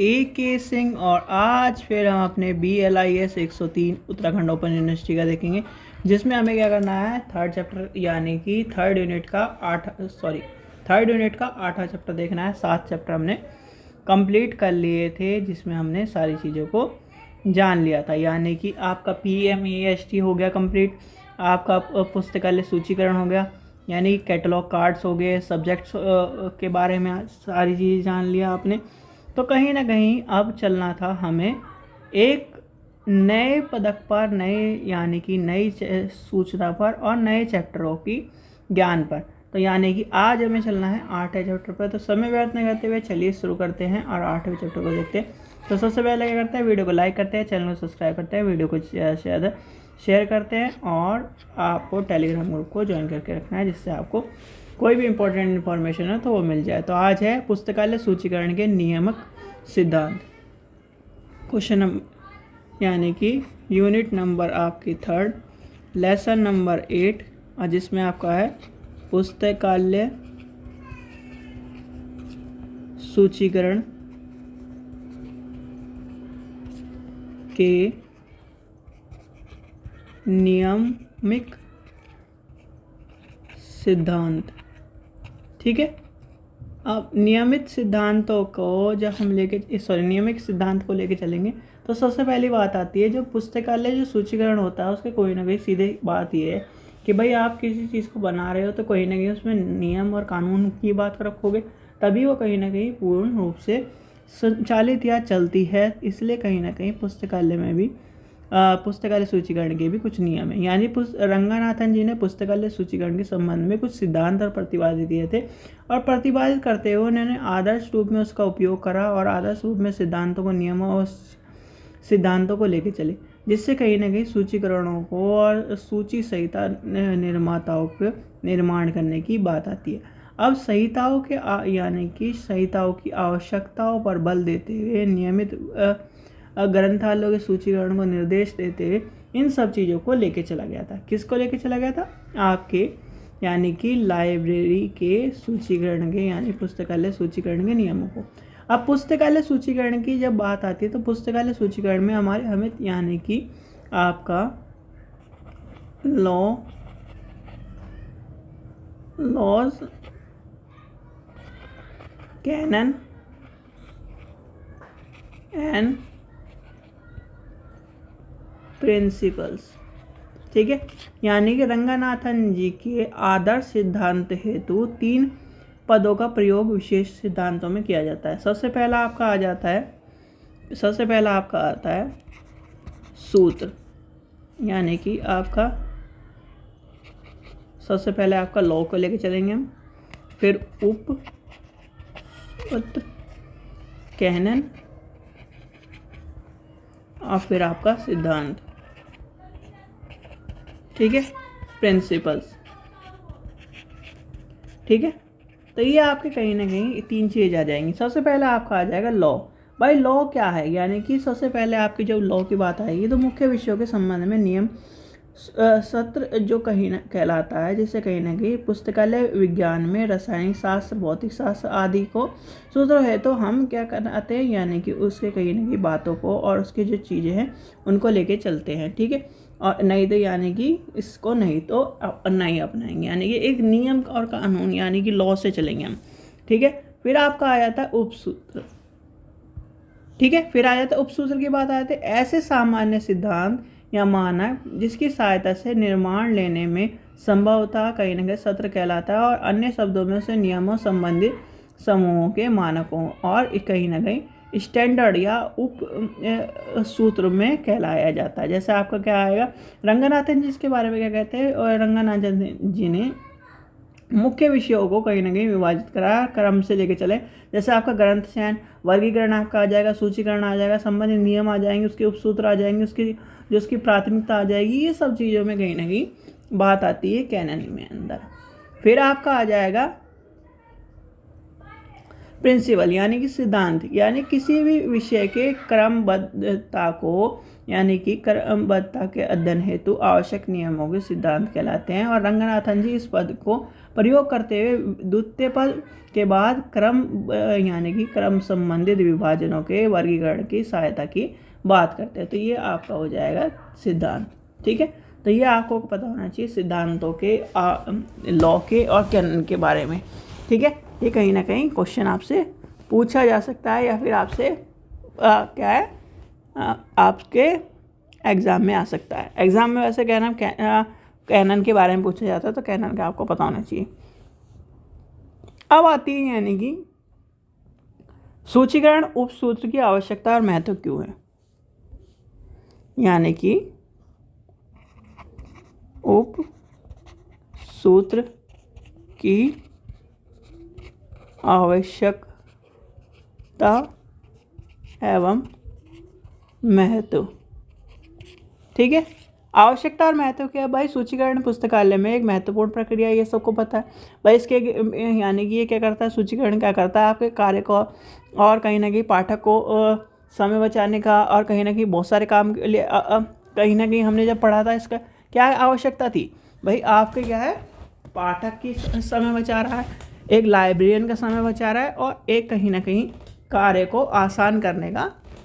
AK Singh और आज फिर हम अपने BLIS 103 उत्तराखंड ओपन यूनिवर्सिटी का देखेंगे, जिसमें हमें क्या करना है, थर्ड चैप्टर यानी कि थर्ड यूनिट का आठवां चैप्टर देखना है। 7 चैप्टर हमने कंप्लीट कर लिए थे, जिसमें हमने सारी चीज़ों को जान लिया था। यानी कि आपका PMEST हो गया कंप्लीट, आपका पुस्तकालय सूचीकरण हो गया, यानी कैटलॉग कार्ड्स हो गए, सब्जेक्ट्स के बारे में सारी चीज़ें जान लिया आपने। तो कहीं ना कहीं अब चलना था हमें एक नए पदक पर, यानी कि नई सूचना पर और नए चैप्टरों की ज्ञान पर। तो यानी कि आज हमें चलना है 8वें चैप्टर पर। तो समय व्यर्थ न करते हुए चलिए शुरू करते हैं और 8वें चैप्टर को देखते हैं। तो सबसे पहले क्या करते हैं, वीडियो को लाइक करते हैं, चैनल को सब्सक्राइब करते हैं, वीडियो को ज़्यादा शेयर करते हैं और आपको टेलीग्राम ग्रुप को ज्वाइन करके रखना है, जिससे आपको कोई भी इंपॉर्टेंट इन्फॉर्मेशन है तो वो मिल जाए। तो आज है पुस्तकालय सूचीकरण के नियामक सिद्धांत, क्वेश्चन यानी कि यूनिट नंबर आपकी 3, लेसन नंबर 8, और जिसमें आपका है पुस्तकालय सूचीकरण के नियमिक सिद्धांत। ठीक है, अब नियमित सिद्धांतों को जब हम नियमित सिद्धांत को लेके चलेंगे तो सबसे पहली बात आती है, जो पुस्तकालय जो सूचीकरण होता है उसके कोई ना कोई सीधे बात ये है कि भाई आप किसी चीज़ को बना रहे हो तो कहीं ना कहीं उसमें नियम और कानून की बात रखोगे, तभी वो कहीं ना कहीं पूर्ण रूप से संचालित या चलती है। इसलिए कहीं ना कहीं पुस्तकालय में भी पुस्तकालय सूचीकरण के भी कुछ नियम हैं। यानी रंगनाथन जी ने पुस्तकालय सूचीकरण के संबंध में कुछ सिद्धांत और प्रतिपादित किए थे, और प्रतिपादित करते हुए उन्होंने आदर्श रूप में उसका उपयोग करा और आदर्श रूप में सिद्धांतों को, नियमों और सिद्धांतों को लेके चले, जिससे कहीं ना कहीं सूचीकरणों को और सूची संहिता निर्माताओं के निर्माण करने की बात आती है। अब संहिताओं के यानी कि संहिताओं की आवश्यकताओं पर बल देते हुए, नियमित ग्रंथालयों के सूचीकरण को निर्देश देते हुए इन सब चीज़ों को लेके चला गया था। किसको लेके चला गया था? आपके यानी कि लाइब्रेरी के सूचीकरण के, यानी पुस्तकालय सूचीकरण के नियमों को। अब पुस्तकालय सूचीकरण की जब बात आती है तो पुस्तकालय सूचीकरण में हमें यानी कि आपका लॉज, कैनन एंड प्रिंसिपल्स। ठीक है, यानी कि रंगनाथन जी के आदर्श सिद्धांत हेतु 3 पदों का प्रयोग विशेष सिद्धांतों में किया जाता है। सबसे पहला आपका आता है सूत्र, यानी कि आपका सबसे पहले आपका लॉ को लेके चलेंगे हम, फिर उपसूत्र, कैनन और फिर आपका सिद्धांत। ठीक है, प्रिंसिपल्स। ठीक है, तो ये आपके कहीं ना कहीं 3 चीज़ आ जाएंगी। सबसे पहले आपका आ जाएगा लॉ। भाई लॉ क्या है? यानी कि सबसे पहले आपकी जब लॉ की बात आएगी तो मुख्य विषयों के संबंध में नियम सत्र जो कहीं ना कहलाता है, जिससे कहीं ना कहीं पुस्तकालय विज्ञान में रसायनिक शास्त्र, भौतिक शास्त्र आदि को सूत्र है तो हम क्या करते हैं, यानी कि उसके कहीं ना कहीं बातों को और उसकी जो चीज़ें हैं उनको लेके चलते हैं। ठीक है, और नहीं तो यानी कि इसको नहीं अपनाएंगे, यानी कि एक नियम और कानून यानी कि लॉ से चलेंगे हम। ठीक है, फिर आपका आ जाता है उपसूत्र। ठीक है, फिर आ जाता है उपसूत्र की बात आती है ऐसे सामान्य सिद्धांत या मानक जिसकी सहायता से निर्माण लेने में संभवतः कहीं ना कहीं सत्र कहलाता है, और अन्य शब्दों में उसे नियमों संबंधित समूहों के मानकों और कहीं ना कहीं स्टैंडर्ड या उप सूत्र में कहलाया जाता है। जैसे आपका क्या आएगा, रंगनाथन जी इसके बारे में क्या कहते हैं, और रंगनाथन जी ने मुख्य विषयों को कहीं ना कहीं विभाजित करा, क्रम से लेके चले। जैसे आपका ग्रंथ चयन, वर्गीकरण आपका आ जाएगा, सूचीकरण आ जाएगा, संबंधित नियम आ जाएंगे, उसके उपसूत्र आ जाएंगे, उसकी प्राथमिकता आ जाएगी। ये सब चीज़ों में कहीं ना कहीं बात आती है कैनन में अंदर। फिर आपका आ जाएगा प्रिंसिपल यानी कि सिद्धांत, यानी किसी भी विषय के क्रमबद्धता को यानी कि क्रमबद्धता के अध्ययन हेतु आवश्यक नियमों के सिद्धांत कहलाते हैं। और रंगनाथन जी इस पद को प्रयोग करते हुए द्वितीय पद के बाद क्रम यानी कि क्रम संबंधित विभाजनों के वर्गीकरण की सहायता की बात करते हैं। तो ये आपका हो जाएगा सिद्धांत। ठीक है, तो ये आपको पता होना चाहिए सिद्धांतों के लॉ के और कैनन के बारे में। ठीक है, ये कहीं ना कहीं क्वेश्चन आपसे पूछा जा सकता है या फिर आपसे क्या है आपके एग्ज़ाम में आ सकता है। एग्ज़ाम में वैसे कैनन के बारे में पूछा जाता है, तो कैनन का आपको पता होना चाहिए। अब आती है यानी कि सूचीकरण उपसूत्र की आवश्यकता और महत्व क्यों है। यानी कि उप सूत्र की आवश्यकता एवं महत्व। ठीक है, आवश्यकता और महत्व क्या है भाई। सूचीकरण पुस्तकालय में एक महत्वपूर्ण प्रक्रिया है, ये सबको पता है भाई। इसके यानी कि ये क्या करता है, सूचीकरण क्या करता है, आपके कार्य को और कहीं ना कहीं पाठक को समय बचाने का और कहीं ना कहीं बहुत सारे काम के लिए कहीं ना कहीं हमने जब पढ़ा था इसका क्या आवश्यकता थी भाई, आपके क्या है पाठक की समय बचा रहा है, एक लाइब्रेरियन का समय बचा रहा है और एक कहीं ना कहीं कार्य को आसान करने का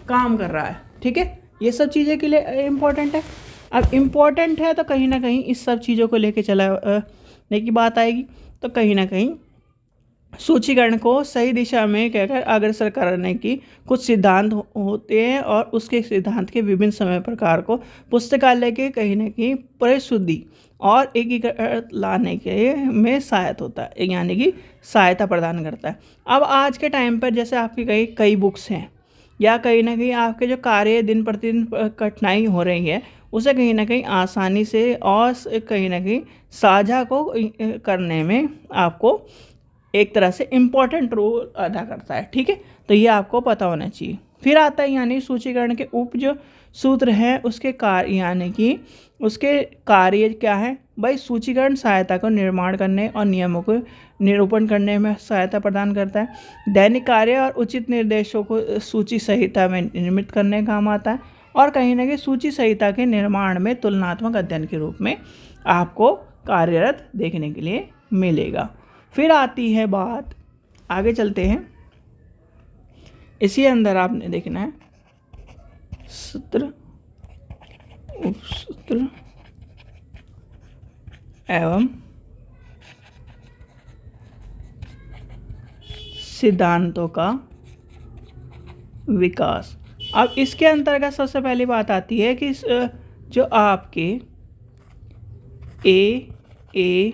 काम कर रहा है। ठीक है, ये सब चीज़ें के लिए इम्पोर्टेंट है। अब इम्पोर्टेंट है तो कहीं ना कहीं इस सब चीज़ों को लेके चलाने की बात आएगी। तो कहीं ना कहीं सूचीकरण को सही दिशा में कहकर अग्रसर करने की कुछ सिद्धांत होते हैं और उसके सिद्धांत के विभिन्न समय प्रकार को पुस्तकालय के कहीं ना कहीं परिशुद्धि और एकीकरण लाने के में सहायता होता है, यानी कि सहायता प्रदान करता है। अब आज के टाइम पर जैसे आपकी कई बुक्स हैं या कहीं ना कहीं आपके जो कार्य दिन प्रतिदिन कठिनाई हो रही है उसे कहीं ना कहीं आसानी से और कहीं ना कहीं साझा को करने में आपको एक तरह से इम्पॉर्टेंट रोल अदा करता है। ठीक है, तो ये आपको पता होना चाहिए। फिर आता है यानी सूचीकरण के उप जो सूत्र हैं उसके कार्य, यानी कि उसके कार्य क्या है भाई। सूचीकरण सहायता को निर्माण करने और नियमों को निरूपण करने में सहायता प्रदान करता है। दैनिक कार्य और उचित निर्देशों को सूची संहिता में निर्मित करने का काम आता है और कहीं ना कहीं सूची संहिता के निर्माण में तुलनात्मक अध्ययन के रूप में आपको कार्यरत देखने के लिए मिलेगा। फिर आती है बात, आगे चलते हैं, इसी अंदर आपने देखना है सूत्र उपसूत्र एवं सिद्धांतों का विकास। अब इसके अंतर्गत सबसे पहली बात आती है कि जो आपके AACR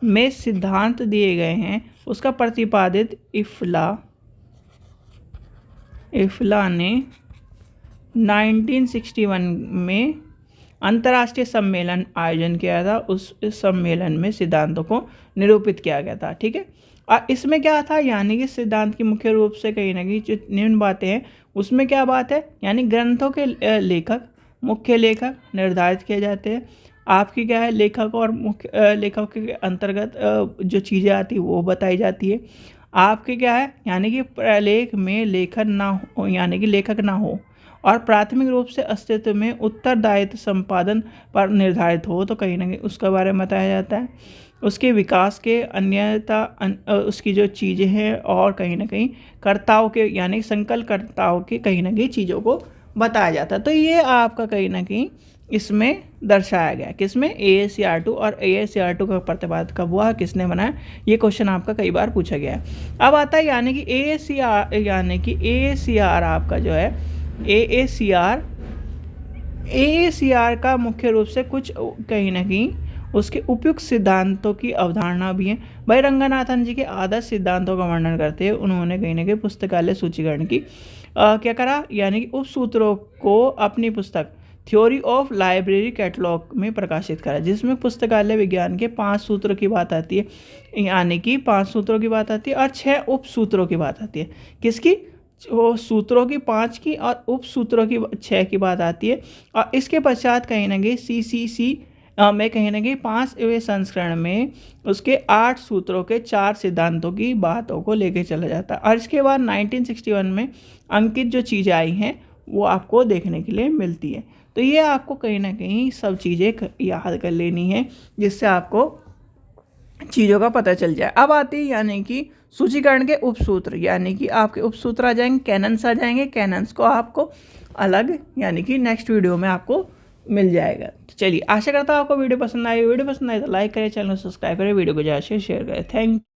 में सिद्धांत दिए गए हैं उसका प्रतिपादित इफला ने 1961 में अंतर्राष्ट्रीय सम्मेलन आयोजन किया था। उस सम्मेलन में सिद्धांतों को निरूपित किया गया था। ठीक है, और इसमें क्या था, यानी कि सिद्धांत की मुख्य रूप से कहीं ना कहीं जो निम्न बातें हैं उसमें क्या बात है, यानी ग्रंथों के मुख्य लेखक निर्धारित किए जाते हैं। आपकी क्या है लेखक और मुख्य लेखक के अंतर्गत जो चीज़ें आती वो बताई जाती है। आपके क्या है, यानी कि प्रलेख में लेखन ना हो, यानी कि लेखक ना हो और प्राथमिक रूप से अस्तित्व में उत्तरदायित्व संपादन पर निर्धारित हो तो कहीं ना कहीं उसके बारे में बताया जाता है। उसके विकास के अन्यथा उसकी जो चीज़ें हैं और कहीं ना कहीं कर्ताओं के यानी संकल्पकर्ताओं के कहीं ना कहीं चीज़ों को बताया जाता है। तो ये आपका कहीं ना कहीं इसमें दर्शाया गया, किसमें AACR2 और AACR2 का प्रतिपादन कब हुआ, किसने बनाया, ये क्वेश्चन आपका कई बार पूछा गया है। अब आता है यानी कि AACR आपका जो है AACR का मुख्य रूप से कुछ कहीं ना कहीं उसके उपयुक्त सिद्धांतों की अवधारणा भी है। भाई रंगनाथन जी के आदर्श सिद्धांतों का वर्णन करते हुए उन्होंने कहीं ना कहीं पुस्तकालय सूचीकरण की क्या करा, यानी कि उपसूत्रों को अपनी पुस्तक थ्योरी ऑफ लाइब्रेरी कैटलॉग में प्रकाशित करा, जिसमें पुस्तकालय विज्ञान के 5 सूत्रों की बात आती है, यानी कि 5 सूत्रों की बात आती है और 6 उपसूत्रों की बात आती है। किसकी, वो सूत्रों की 5 की और उपसूत्रों की 6 की बात आती है। और इसके पश्चात कहीं ना कहीं CCC में कहीं ना कहीं 5वें संस्करण में उसके 8 सूत्रों के 4 सिद्धांतों की बातों को लेके चला जाता है। और इसके बाद 1961 में अंकित जो चीज़ें आई हैं वो आपको देखने के लिए मिलती है। तो ये आपको कहीं ना कहीं सब चीज़ें याद कर लेनी है, जिससे आपको चीज़ों का पता चल जाए। अब आती है यानी कि सूचीकरण के उपसूत्र, यानी कि आपके उपसूत्र आ जाएंगे, कैनन्स आ जाएंगे। कैनन्स को आपको अलग यानी कि नेक्स्ट वीडियो में आपको मिल जाएगा। तो चलिए, आशा करता हूँ आपको वीडियो पसंद आई। वीडियो पसंद आए तो लाइक करें, चैनल को सब्सक्राइब करें, वीडियो को ज़्यादा से शेयर करें। थैंक